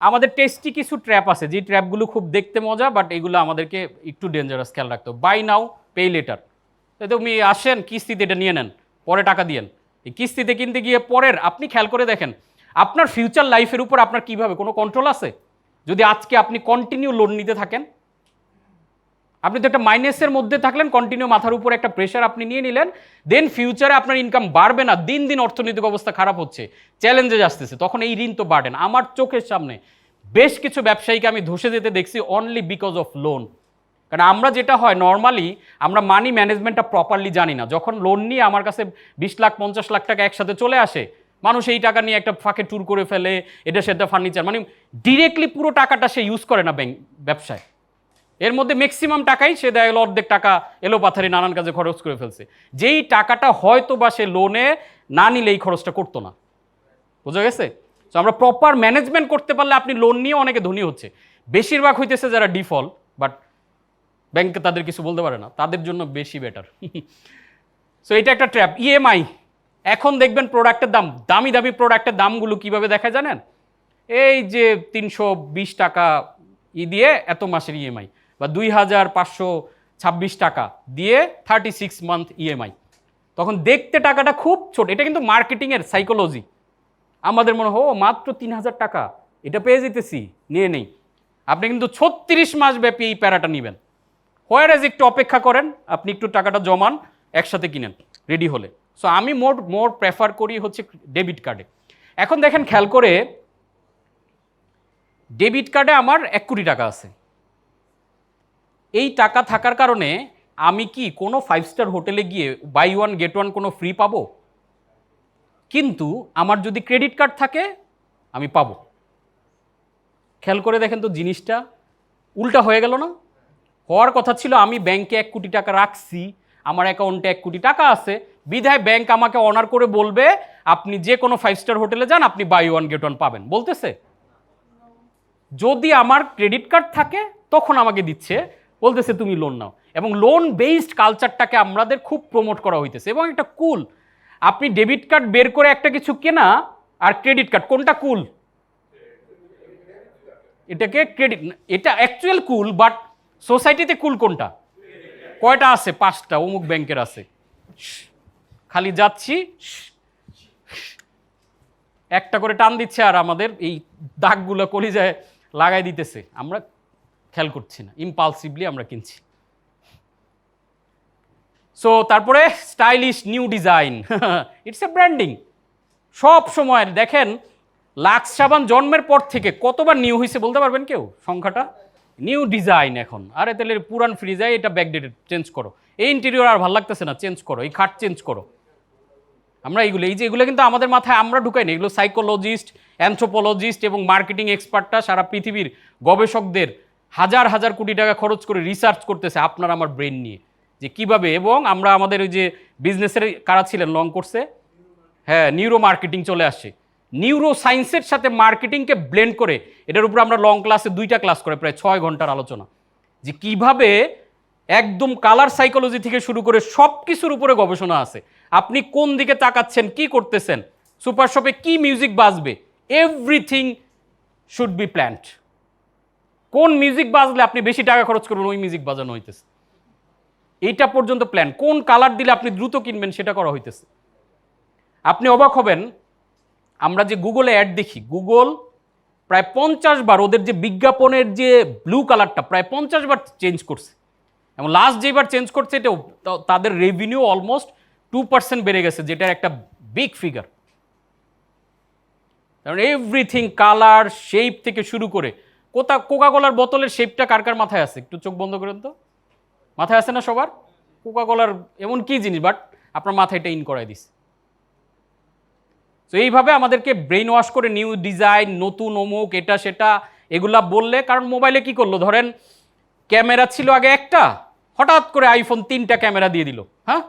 আমাদের টেস্টি কিছু ট্র্যাপ আছে, যে ট্র্যাপগুলো খুব দেখতে মজা, বাট এগুলো আমাদেরকে একটু ডেঞ্জারাস, খেয়াল রাখতে হবে। বাই নাও পে লেটার, তুমি আসেন কিস্তিতে এটা নিয়ে নেন, পরে টাকা দিয়েন। এই কিস্তিতে কিনতে গিয়ে পরের, আপনি খেয়াল করে দেখেন আপনার ফিউচার লাইফের উপর আপনার কিভাবে কোনো কন্ট্রোল আছে? যদি আজকে আপনি কন্টিনিউ লোন নিতে থাকেন, আপনি তো একটা মাইনাসের মধ্যে থাকলেন, কন্টিনিউ মাথার উপর একটা প্রেশার আপনি নিয়ে নিলেন, দেন ফিউচারে আপনার ইনকাম বাড়বে না, দিন দিন অর্থনৈতিক অবস্থা খারাপ হচ্ছে, চ্যালেঞ্জেস আসতেছে, তখন এই ঋণ তো বাড়েন। আমার চোখের সামনে বেশ কিছু ব্যবসায়ীকে আমি ধসে যেতে দেখছি অনলি বিকজ অফ লোন। কারণ আমরা যেটা হয় নর্মালি, আমরা মানি ম্যানেজমেন্টটা প্রপারলি জানি না। যখন লোন নিয়ে আমার কাছে 20 লাখ 50 লাখ টাকা একসাথে চলে আসে, মানুষ এই টাকা নিয়ে একটা ফাঁকে ট্যুর করে ফেলে, এটা সেটা ফার্নিচার, মানে ডিরেক্টলি পুরো টাকাটা সে ইউজ করে না ব্যবসায়। এর মধ্যে ম্যাক্সিমাম টাকাই সে দেয়, অর্ধেক টাকা এলো পাথারি নানান কাজে খরচ করে ফেলছে, যেই টাকাটা হয়তো বা সে লোনে না নিলে এই খরচটা করতো না। বোঝা গেছে? তো আমরা প্রপার ম্যানেজমেন্ট করতে পারলে আপনি লোন নিয়ে অনেকে ধনী হচ্ছে। বেশিরভাগ হইতেছে যারা ডিফল্ট, বাট ব্যাংকে তাদের কিছু বলতে পারে না, তাদের জন্য বেশি বেটার। সো এটা একটা ট্র্যাপ। ইএমআই, এখন দেখবেন প্রোডাক্টের দাম, দামি দামি প্রোডাক্টের দামগুলো কিভাবে দেখায় জানেন? এই যে 320 টাকা দিয়ে এত মাসের ইএমআই, বা 2526 টাকা দিয়ে 36 মান্থ ইএমআই। তখন দেখতে টাকাটা খুব ছোট, এটা কিন্তু মার্কেটিংয়ের সাইকোলজি। আমাদের মনে হয় মাত্র 3000 টাকা, এটা পেয়ে যেতেছি, নিয়ে নেই। আপনি কিন্তু 36 মাস ব্যাপী এই প্যারাটা নেবেন। হোয়ারেজ একটু অপেক্ষা করেন, আপনি একটু টাকাটা জমান, একসাথে কিনেন রেডি হলে। সো আমি মোর প্রেফার করি হচ্ছে ডেবিট কার্ডে। এখন দেখেন খেয়াল করে, ডেবিট কার্ডে আমার 1 কোটি টাকা আছে। এই টাকা থাকার কারণে আমি কি কোনো 5 স্টার হোটেলে গিয়ে বাই ওয়ান গেট ওয়ান কোনো ফ্রি পাবো? কিন্তু আমার যদি ক্রেডিট কার্ড থাকে আমি পাবো। খেয়াল করে দেখেন তো, জিনিসটা উল্টা হয়ে গেল না? হওয়ার কথা ছিল আমি ব্যাংকে 1 কোটি টাকা রাখছি, আমার অ্যাকাউন্টে 1 কোটি টাকা আছে, বিধায় ব্যাংক আমাকে অনার করে বলবে আপনি যে কোনো 5 স্টার হোটেলে যান, আপনি বাই ওয়ান গেট ওয়ান পাবেন বলতেছে। যদি আমার ক্রেডিট কার্ড থাকে তখন আমাকে দিচ্ছে, বলতেছে তুমি লোন নাও। এবং লোন বেসড কালচারটাকে আমাদের খুব প্রমোট করা হইতেছে, এবং এটা কুল। আপনি ডেবিট কার্ড বের করে একটা কিছু কেনা আর ক্রেডিট কার্ড, কোনটা কুল? এটাকে ক্রেডিট, এটা অ্যাকচুয়াল কুল, বাট সোসাইটিতে কুল কোনটা? কয়টা আছে? 5টা অমুক ব্যাংকের আছে। খালি যাচ্ছি, একটা করে টান দিচ্ছে আর আমাদের এই দাগগুলো কলিজায় লাগাই দিতেছে, আমরা খেয়াল করছি না, ইম্পালসিভলি আমরা কিনছি। সো তারপরে stylish new design, it's a branding. সব সময় দেখেন লাক্স সাবান জন্মের পর থেকে কতবার নিউ হয়েছে বলতে পারবেন কেউ সংখ্যাটা? New design. এখন আরে তাহলে পুরান ফ্রিজায় এটা ব্যাকডেটেড, চেঞ্জ করো। এই ইন্টেরিয়র আর ভালো লাগতেছে না, চেঞ্জ করো। এই খাট চেঞ্জ করো। আমরা এইগুলো, এই যে এগুলো কিন্তু আমাদের মাথায় আমরা ঢুকাই না, এগুলো সাইকোলজিস্ট, অ্যানথ্রোপোলজিস্ট এবং মার্কেটিং এক্সপার্টরা সারা পৃথিবীর গবেষকদের হাজার হাজার কোটি টাকা খরচ করে রিসার্চ করতেছে আপনার আমার ব্রেন নিয়ে, যে কিভাবে। এবং আমরা আমাদের ওই যে বিজনেসের কারা ছিলেন লং কোর্সে, হ্যাঁ, নিউরো মার্কেটিং চলে আসছে। নিউরো সায়েন্সের সাথে মার্কেটিংকে ব্লেন্ড করে এটার উপর আমরা লং ক্লাসে 2টা ক্লাস করে প্রায় 6 ঘন্টার আলোচনা, যে কিভাবে একদম কালার সাইকোলজি থেকে শুরু করে সব কিছুর উপরে গবেষণা আছে। আপনি কোন দিকে তাকাচ্ছেন, কি করতেছেন, সুপার শপে কি মিউজিক বাজবে, এভরিথিং শুড বি প্ল্যান্ড। কোন মিউজিক বাজলে আপনি বেশি টাকা খরচ করবেন, ওই মিউজিক বাজানো হইতেছে, এইটা পর্যন্ত প্ল্যান। কোন কালার দিলে আপনি দ্রুত কিনবেন, সেটা করা হইতেছে। আপনি অবাক হবেন, আমরা যে গুগলে অ্যাড দেখি, গুগল প্রায় 50 বার ওদের যে বিজ্ঞাপনের যে ব্লু কালারটা প্রায় 50 বার চেঞ্জ করছে। এবং লাস্ট যেবার চেঞ্জ করছে এটাও তাদের রেভিনিউ অলমোস্ট 2% বেড়ে গেছে, যেটার একটা বিগ ফিগার। কারণ এভরিথিং, কালার, শেপ থেকে শুরু করে, কোকা কোলার বোতলের শেপটা কার কার মাথায় আছে? একটু চোখ বন্ধ করেন তো, মাথায় আছে না সবার? কোকা কোলার এমন কি জিনিস, বাট আপনার মাথায় এটা ইন করাই দিস। তো এইভাবে আমাদেরকে ব্রেইন ওয়াশ করে নিউ ডিজাইন, নতুন অমুক, এটা সেটা এগুলা বললে, কারণ মোবাইলে কি করলো, ধরেন ক্যামেরা ছিল আগে একটা, হঠাৎ করে আইফোন 3টা ক্যামেরা দিয়ে দিল। হ্যাঁ,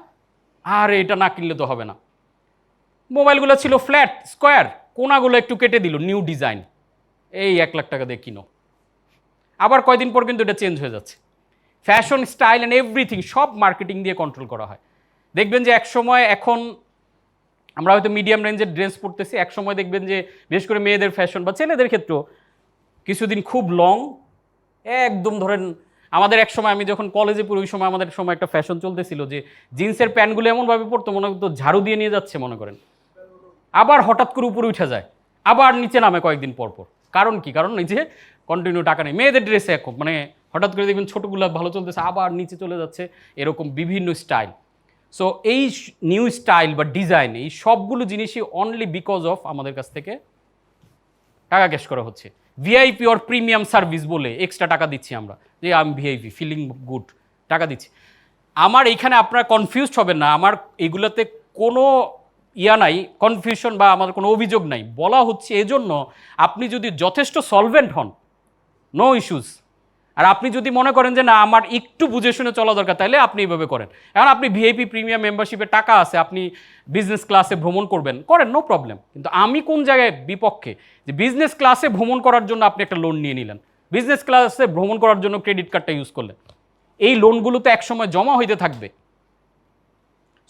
আর এটা না কিনলে তো হবে না। মোবাইলগুলো ছিল ফ্ল্যাট স্কোয়ার, কোনাগুলো একটু কেটে দিল, নিউ ডিজাইন, এই 1 লাখ টাকা দিয়ে কিনো। আবার কয়দিন পর কিন্তু এটা চেঞ্জ হয়ে যাচ্ছে। ফ্যাশন, স্টাইল অ্যান্ড এভরিথিং সব মার্কেটিং দিয়ে কন্ট্রোল করা হয়। দেখবেন যে এক সময়, এখন আমরা হয়তো মিডিয়াম রেঞ্জের ড্রেস পরতেছি, এক সময় দেখবেন যে বিশেষ করে মেয়েদের ফ্যাশন বা ছেলেদের ক্ষেত্রেও কিছুদিন খুব লং, একদম ধরেন আমাদের এক সময় আমি যখন কলেজে পড়ি ওই সময় আমাদের সময় একটা ফ্যাশন চলতেছিল যে জিন্সের প্যান্টগুলো এমনভাবে পড়তো মনে করতো ঝাড়ু দিয়ে নিয়ে যাচ্ছে মনে করেন, আবার হঠাৎ করে উপরে উঠে যায়, আবার নিচে নামে কয়েকদিন পর পর। কারণ কি? কারণ নিচে কন্টিনিউ টাকা নেই। মেয়েদের ড্রেসে এক মানে হঠাৎ করে দেখবেন ছোটোগুলো ভালো চলতেছে আবার নিচে চলে যাচ্ছে, এরকম বিভিন্ন স্টাইল। সো এই নিউ স্টাইল বা ডিজাইন এই সবগুলো জিনিসই অনলি বিকজ অফ আমাদের কাছ থেকে টাকা ক্যাশ করা হচ্ছে। ভিআইপি অর প্রিমিয়াম সার্ভিস বলে এক্সট্রা টাকা দিচ্ছি আমরা, যে আমি ভিআইপি ফিলিং গুড, টাকা দিচ্ছি। আমার এইখানে আপনারা কনফিউজড হবেন না, আমার এগুলোতে কোনো নাই, কনফিউশন বা আমার কোনো অভিযোগ নাই। বলা হচ্ছে এজন্য আপনি যদি যথেষ্ট সলভেন্ট হন, নো ইস্যুস। আর আপনি যদি মনে করেন যে না আমার একটু বুঝে শুনে চলা দরকার, তাহলে আপনি এইভাবে করেন। এখন আপনি ভিআইপি প্রিমিয়াম মেম্বারশিপে টাকা আছে, আপনি বিজনেস ক্লাসে ভ্রমণ করবেন, করেন, নো প্রবলেম। কিন্তু আমি কোন জায়গায় বিপক্ষে, যে বিজনেস ক্লাসে ভ্রমণ করার জন্য আপনি একটা লোন নিয়ে নিলেন, বিজনেস ক্লাসে ভ্রমণ করার জন্য ক্রেডিট কার্ডটা ইউজ করলেন, এই লোনগুলো তো একসময় জমা হইতে থাকবে।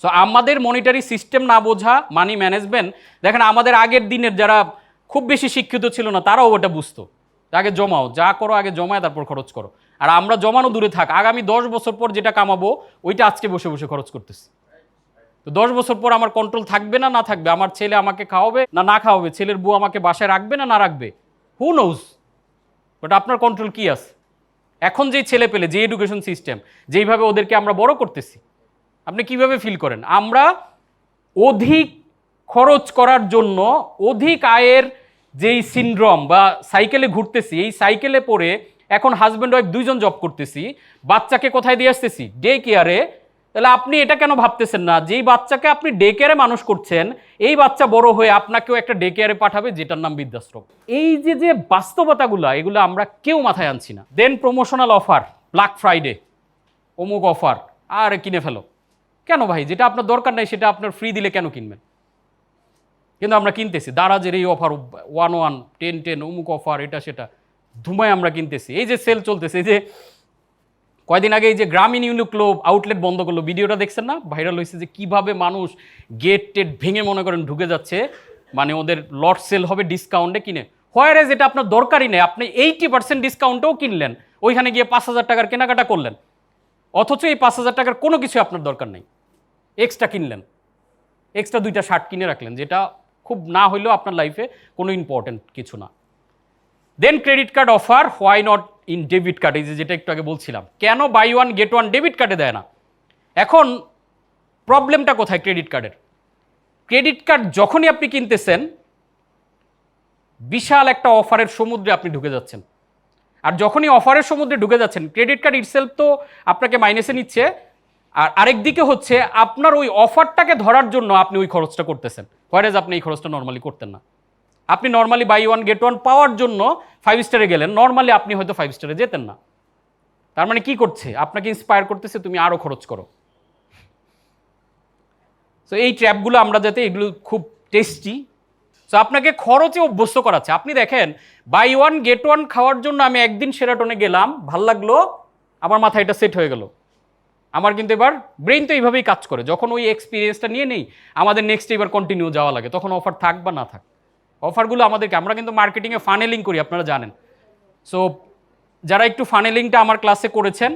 সো আমাদের মনিটারি সিস্টেম না বোঝা, মানি ম্যানেজমেন্ট, দেখেন আমাদের আগের দিনের যারা খুব বেশি শিক্ষিত ছিল না তারাও ওটা বুঝতো, আগে জমাও, যা করো আগে জমায় তারপর খরচ করো। আর আমরা জমানো দূরে থাক, আগামী 10 বছর পর যেটা কামাবো ওইটা আজকে বসে বসে খরচ করতেছি। তো 10 বছর পর আমার কন্ট্রোল থাকবে না না থাকবে, আমার ছেলে আমাকে খাওয়াবে না না খাওয়াবে, ছেলের বউ আমাকে বাসায় রাখবে না না রাখবে, হু নোজ। বাট আপনার কন্ট্রোল কি আছে? এখন যেই ছেলে পেলে, যে এডুকেশন সিস্টেম, যেইভাবে ওদেরকে আমরা বড় করতেছি, আপনি কিভাবে ফিল করেন? আমরা অধিক খরচ করার জন্য অধিক আয়ের যেই সিনড্রোম বা সাইকেলে ঘুরতেছি, এই সাইকেলে পড়ে এখন হাজব্যান্ড ওয়াইফ দুইজন জব করতেছি, বাচ্চাকে কোথায় দিয়ে আসতেছি? ডে কেয়ারে। তাহলে আপনি এটা কেন ভাবতেছেন না যেই বাচ্চাকে আপনি ডে কেয়ারে মানুষ করছেন, এই বাচ্চা বড় হয়ে আপনাকেও একটা ডে কেয়ারে পাঠাবে যেটার নাম বৃদ্ধাশ্রম? এই যে যে বাস্তবতাগুলো, এগুলো আমরা কেউ মাথায় আনছি না। দেন প্রমোশনাল অফার, ব্ল্যাক ফ্রাইডে, অমুক অফার, আর কিনে ফেলো। কেন ভাই? যেটা আপনার দরকার নাই সেটা আপনার ফ্রি দিলে কেন কিনবেন? কিন্তু আমরা কিনতেছি, দারাজের এই অফার 1 10 অমুক অফার, এটা সেটা ধুমায় আমরা কিনতেছি। এই যে সেল চলতেছে, এই যে কয়দিন আগে এই যে গ্রামীণ ইউনিক্লো আউটলেট বন্ধ করলো, ভিডিওটা দেখছেন না? ভাইরাল হয়েছে যে কিভাবে মানুষ গেট টেট ভেঙে মনে করেন ঢুকে যাচ্ছে, মানে ওদের লট সেল হবে ডিসকাউন্টে কিনে। হোয়ারেজ এটা আপনার দরকারই নেই, আপনি 80% ডিসকাউন্টেও কিনলেন, ওইখানে গিয়ে 5,000 টাকার কেনাকাটা করলেন, অথচ এই 5,000 টাকার কোনো কিছু আপনার দরকার নেই, এক্সট্রা কিনলেন, এক্সট্রা 2টা শার্ট কিনে রাখলেন, যেটা খুব না হইলেও আপনার লাইফে কোনো ইম্পর্টেন্ট কিছু না। Then credit card offer, why not in debit card? এই যেটা একটু আগে বলছিলাম, কেন buy one get one debit কার্ডে দেয় না? এখন প্রবলেমটা কোথায় ক্রেডিট কার্ডের? ক্রেডিট কার্ড যখনই আপনি কিনতেছেন, বিশাল একটা অফারের সমুদ্রে আপনি ঢুকে যাচ্ছেন। আর যখনই অফারের সমুদ্রে ঢুকে যাচ্ছেন, ক্রেডিট কার্ড ইটসেলফ তো আপনাকে মাইনাসে নিচ্ছে, আর আরেকদিকে হচ্ছে আপনার ওই অফারটাকে ধরার জন্য আপনি ওই খরচটা করতেছেন, হোয়ারেজ আপনি এই খরচটা নর্মালি করতেন না। আপনি normally buy one get one পাওয়ার জন্য 5 স্টারে গেলেন, নর্মালি আপনি হয়তো 5 স্টারে যেতেন না। তার মানে কি করছে? আপনাকে ইন্সপায়ার করতেছে তুমি আরও খরচ করো। সো এই ট্র্যাপগুলো আমরা যাতে, এগুলো খুব টেস্টি, সো আপনাকে খরচে অভ্যস্ত করাচ্ছে। আপনি দেখেন, বাই ওয়ান গেট ওয়ান খাওয়ার জন্য আমি একদিন সেরাটনে গেলাম, ভাল লাগলো, আমার মাথায় এটা সেট হয়ে গেল। আমার কিন্তু এবার ব্রেইন তো এইভাবেই কাজ করে, যখন ওই এক্সপিরিয়েন্সটা নিয়ে নেই আমাদের নেক্সট এবার কন্টিনিউ যাওয়া লাগে, তখন অফার থাক বা না থাক, অফারগুলো আমাদেরকে, আমরা কিন্তু মার্কেটিংয়ে ফানেলিং করি আপনারা জানেন। সো যারা একটু ফানেলিংটা আমার ক্লাসে করেছেন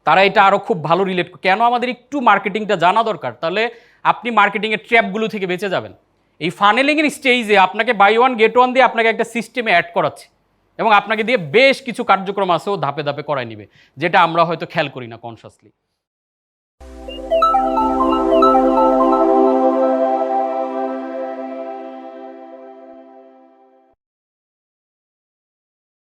তারা এটা আরও খুব ভালো রিলেট, কেন আমাদের একটু মার্কেটিংটা জানা দরকার, তাহলে আপনি মার্কেটিংয়ের ট্র্যাপগুলো থেকে বেঁচে যাবেন। এই ফানেলিংয়ের স্টেজে আপনাকে বাই ওয়ান গেট ওয়ান দিয়ে আপনাকে একটা সিস্টেমে অ্যাড করাচ্ছে, এবং আপনাকে দিয়ে বেশ কিছু কার্যক্রম আছেও ধাপে ধাপে করায় নিবে, যেটা আমরা হয়তো খেয়াল করি না কনসাসলি।